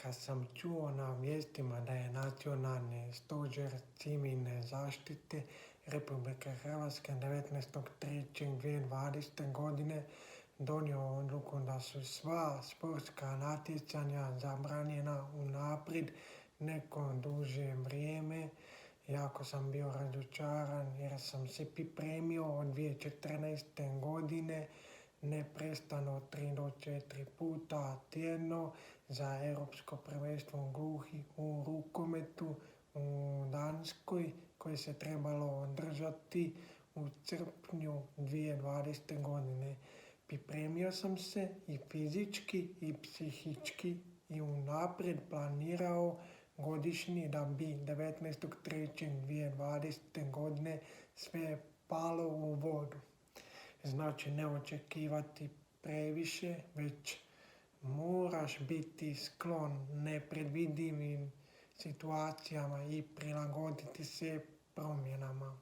Kad sam čuo na vijestima da je Nacionalni stožer civilne zaštite Republike Hrvatske 19.3.2020. godine donio odluku da su sva sportska natjecanja zabranjena unaprijed neko duže vrijeme, jako sam bio razočaran jer sam se pripremio od 2014. godine neprestano 3 do 4 puta tjedno za Europsko prvenstvo gluhih u rukometu u Danskoj koje se trebalo održati u srpnju 2020. godine. Pripremio sam se i fizički i psihički i unaprijed planirao godišnji da bi 19.3.2020. godine sve palo u vodu. Znači ne očekivati previše, već moraš biti sklon nepredvidivim situacijama i prilagoditi se promjenama.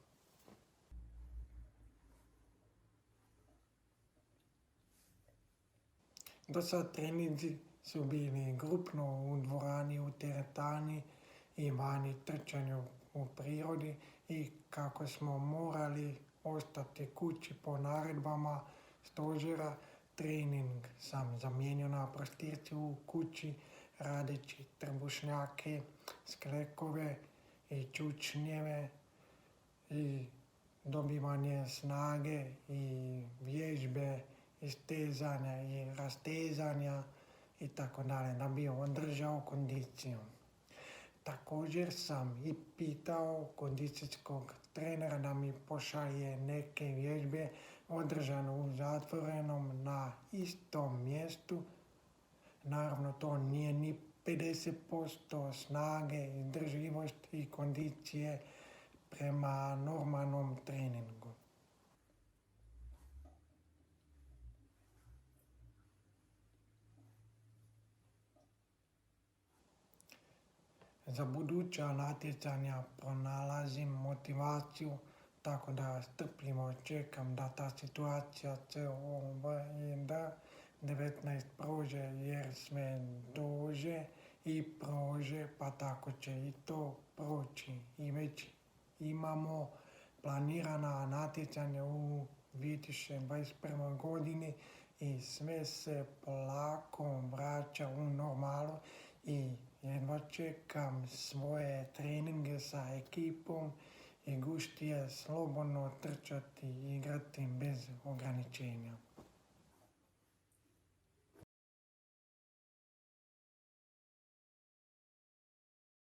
Do sad treninzi su bili grupno u dvorani u teretani i vani trčanju u prirodi i kako smo morali ostati kući po naredbama stožera, trening sam zamijenio na prostirci u kući radeći trbušnjake, sklekove i čučnjeve i dobivanje snage i vježbe, istezanja i rastezanja i tako dalje, da bi održao kondiciju. Također sam i pitao kondicijskog trenera da mi pošalje neke vježbe održane u zatvorenom na istom mjestu. Naravno to nije ni 50% snage, izdržljivosti i kondicije prema normalnom treningu. Za buduća natjecanja pronalazim motivaciju, tako da strpljivo čekam da ta situacija se da 19 prođe jer sve dođe i prođe, pa tako će i to proći. I već imamo planirana natjecanja u 2021. godini i sve se polako vraća u normalu i jedva čekam svoje treninge sa ekipom i guštije slobodno trčati i igrati bez ograničenja.